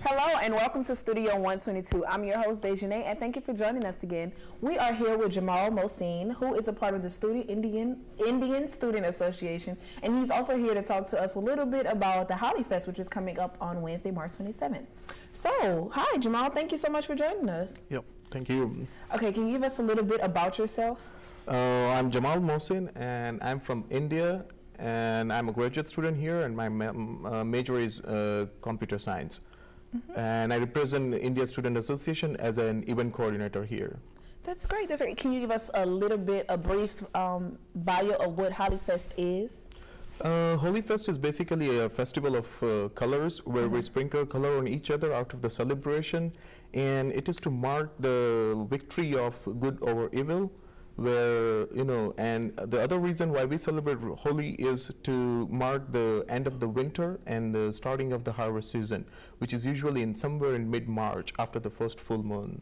Hello and welcome to Studio 122. I'm your host, Dejanay, and thank you for joining us again. We are here with Jamal Mohseen, who is a part of the Indian Student Association, and he's also here to talk to us a little bit about the Holi Fest, which is coming up on Wednesday, March 27th. So, hi Jamal, thank you so much for joining us. Yep, thank you. Okay, can you give us a little bit about yourself? I'm Jamal Mohseen, and I'm from India, and I'm a graduate student here, and my major is computer science. And I represent India Student Association as an event coordinator here. That's great. That's great. Can you give us a brief bio of what Holi Fest is? Holi Fest is basically a festival of colors where we sprinkle color on each other out of the celebration, and it is to mark the victory of good over evil. Where, and the other reason why we celebrate Holi is to mark the end of the winter and the starting of the harvest season, which is usually somewhere in mid-March after the first full moon.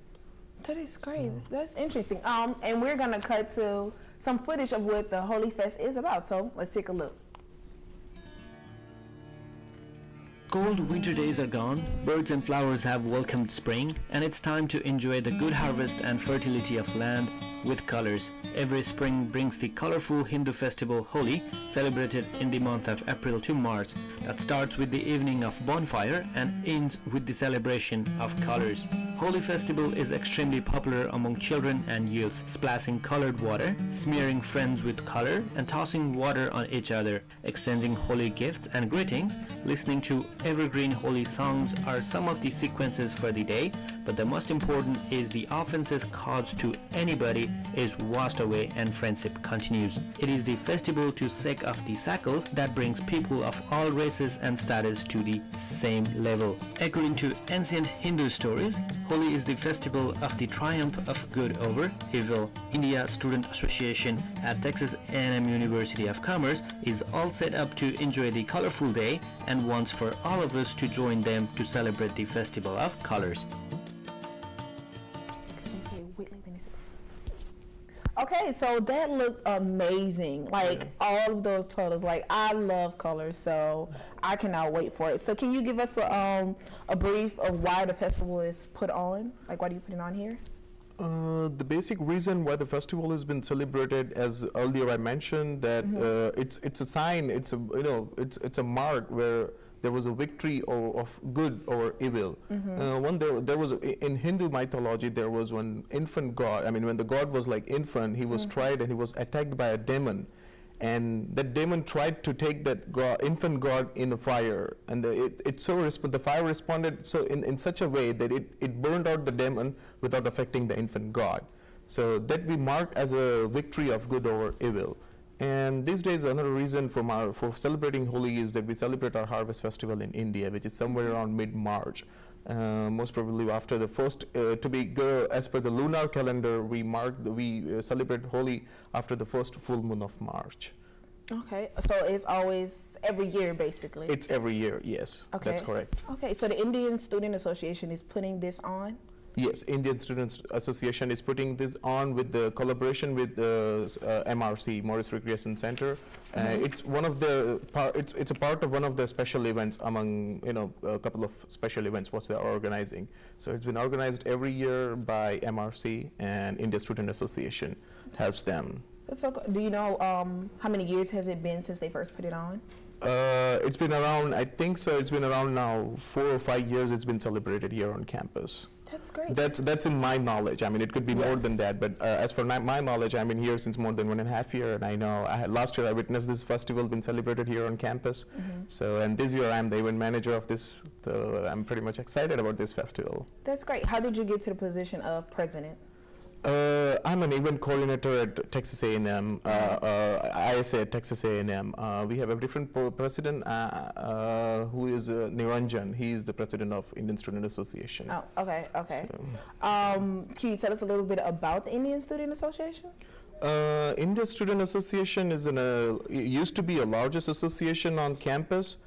That is great. So. That's interesting. And we're gonna cut to some footage of what the Holi Fest is about. So let's take a look. Cold winter days are gone, birds and flowers have welcomed spring, and it's time to enjoy the good harvest and fertility of land with colors. Every spring brings the colorful Hindu festival Holi, celebrated in the month of April to March, that starts with the evening of bonfire and ends with the celebration of colors. Holi festival is extremely popular among children and youth, splashing colored water, smearing friends with color, and tossing water on each other, exchanging Holi gifts and greetings, listening to evergreen Holi songs are some of the sequences for the day, but the most important is the offenses caused to anybody is washed away and friendship continues. It is the festival to shake off the shackles that brings people of all races and status to the same level. According to ancient Hindu stories, Holi is the festival of the triumph of good over evil. India Student Association at Texas A&M University of Commerce is all set up to enjoy the colorful day and wants for all of us to join them to celebrate the festival of colors. Okay, so that looked amazing. Like all of those colors. Like I love colors, so I cannot wait for it. So can you give us a brief of why the festival is put on? Like why do you put it on here? The basic reason why the festival has been celebrated, as earlier I mentioned, that it's a sign, it's a mark where there was a victory of good over evil. There was in Hindu mythology there was one infant god. I mean, when the god was like infant, he was tried and he was attacked by a demon, and that demon tried to take that infant god in the fire, and the fire responded so in such a way that it burned out the demon without affecting the infant god. So that we marked as a victory of good over evil. And these days, another reason for celebrating Holi is that we celebrate our harvest festival in India, which is somewhere around mid-March. Most probably after the first, as per the lunar calendar, we celebrate Holi after the first full moon of March. Okay, so it's always every year, basically. It's every year, yes. Okay. That's correct. Okay, so the Indian Student Association is putting this on? Yes, Indian Students Association is putting this on with the collaboration with the MRC, Morris Recreation Center. It's one of the it's a part of one of the special events among a couple of special events what they are organizing. So it's been organized every year by MRC, and Indian Student Association helps them. That's so cool. Do you know how many years has it been since they first put it on? It's been around, I think so. It's been around now 4 or 5 years. It's been celebrated here on campus. That's great. That's in my knowledge. I mean, it could be more than that, but as for my knowledge, I've been here since more than 1.5 years, and I know last year I witnessed this festival being celebrated here on campus. So, and this year I'm the event manager of this, so I'm pretty much excited about this festival. That's great. How did you get to the position of president? I'm an event coordinator at Texas A&M, ISA at Texas A&M. We have a different president who is Niranjan. He is the president of Indian Student Association. Oh, okay, okay. So, can you tell us a little bit about the Indian Student Association? Indian Student Association is used to be a largest association on campus.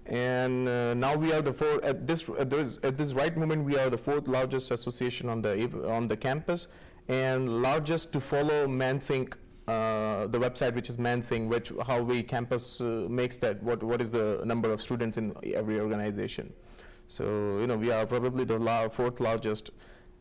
And now we are the fourth, at this right moment, we are the 4th largest association on the campus, and largest to follow Mansync, the website, which is Mansync, how we campus makes that, what is the number of students in every organization. So, you know, we are probably the fourth largest.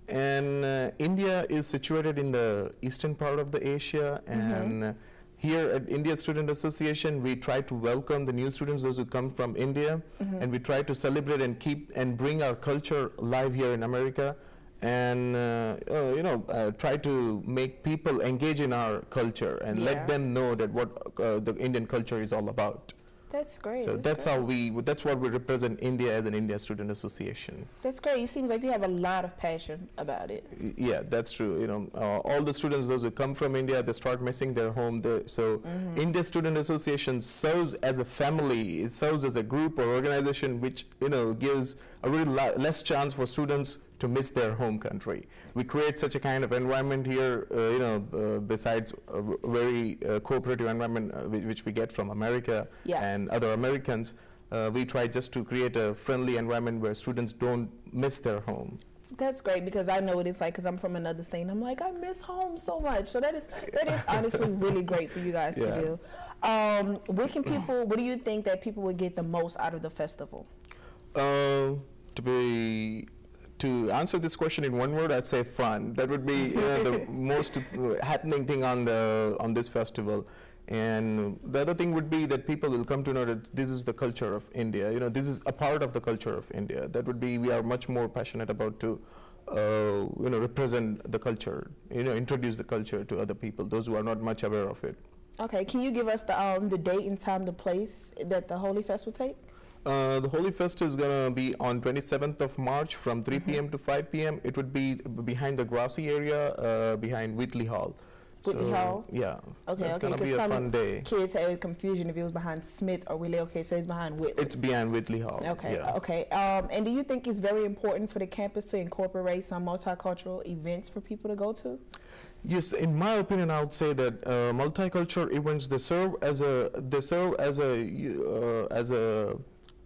And India is situated in the eastern part of the Asia, and here at India Student Association, we try to welcome the new students, those who come from India, and we try to celebrate and keep and bring our culture alive here in America, and you know, try to make people engage in our culture and let them know that what the Indian culture is all about. That's great. So that's how that's what we represent India as an India Student Association. That's great. It seems like you have a lot of passion about it. Yeah, that's true. You know, all the students, those who come from India, they start missing their home. So India Student Association serves as a family. It serves as a group or organization which, you know, gives a really less chance for students to miss their home country. We create such a kind of environment here, you know, besides a very cooperative environment which we get from America and other Americans. We try just to create a friendly environment where students don't miss their home. That's great, because I know what it's like, because I'm from another state and I'm like, I miss home so much. So that is honestly really great for you guys to do. What do you think that people would get the most out of the festival? To answer this question in one word, I'd say fun. That would be the most happening thing on this festival. And the other thing would be that people will come to know that this is the culture of India. You know, this is a part of the culture of India. That would be, we are much more passionate about to, you know, represent the culture, you know, introduce the culture to other people, those who are not much aware of it. Okay, can you give us the date and time, the place that the Holi Fest will take? The Holi Fest is going to be on 27th of March from 3 p.m. to 5 p.m. It would be behind the grassy area, behind Wheatley Hall. Whitley Hall? Yeah. Okay, it's going to be a fun day. Kids had confusion if it was behind Smith or Wheatley. Okay, so it's behind Whitley. It's behind Wheatley Hall. Okay, okay. And do you think it's very important for the campus to incorporate some multicultural events for people to go to? Yes, in my opinion, I would say that multicultural events, they serve as a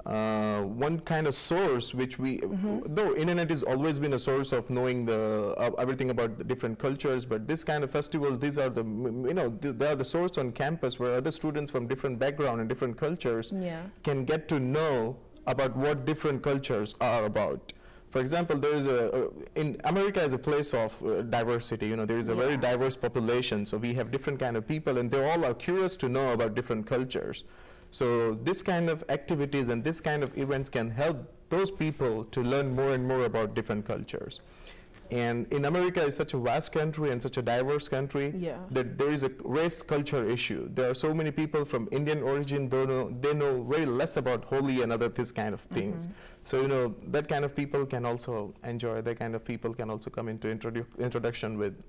one kind of source which we, though internet has always been a source of knowing everything about the different cultures, but this kind of festivals, these are the, you know, they are the source on campus where other students from different background and different cultures can get to know about what different cultures are about. For example, there is in America is a place of diversity. You know, there is a very diverse population. So we have different kind of people, and they all are curious to know about different cultures. So this kind of activities and this kind of events can help those people to learn more and more about different cultures. And in America is such a vast country and such a diverse country that there is a race culture issue. There are so many people from Indian origin, they know very less about Holi and other this kind of things. So, you know, that kind of people can also enjoy, that kind of people can also come into introduction with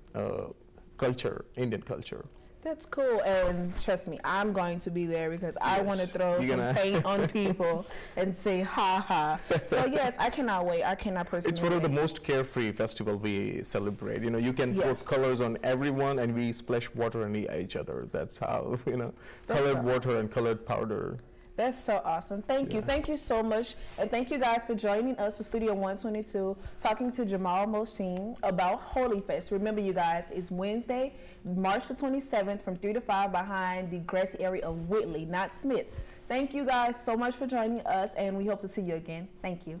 culture, Indian culture. That's cool, and trust me, I'm going to be there because I want to throw some paint on people and say ha ha. So yes, I cannot wait. I cannot personally It's one of the most carefree festival we celebrate. You know, you can throw colors on everyone and we splash water on each other. That's how, you know, colored water and colored powder. That's so awesome. Thank you. Thank you so much. And thank you guys for joining us for Studio 122, talking to Jamal Mohseen about Holi Fest. Remember, you guys, it's Wednesday, March the 27th from 3 to 5 behind the grassy area of Whitley, not Smith. Thank you guys so much for joining us, and we hope to see you again. Thank you.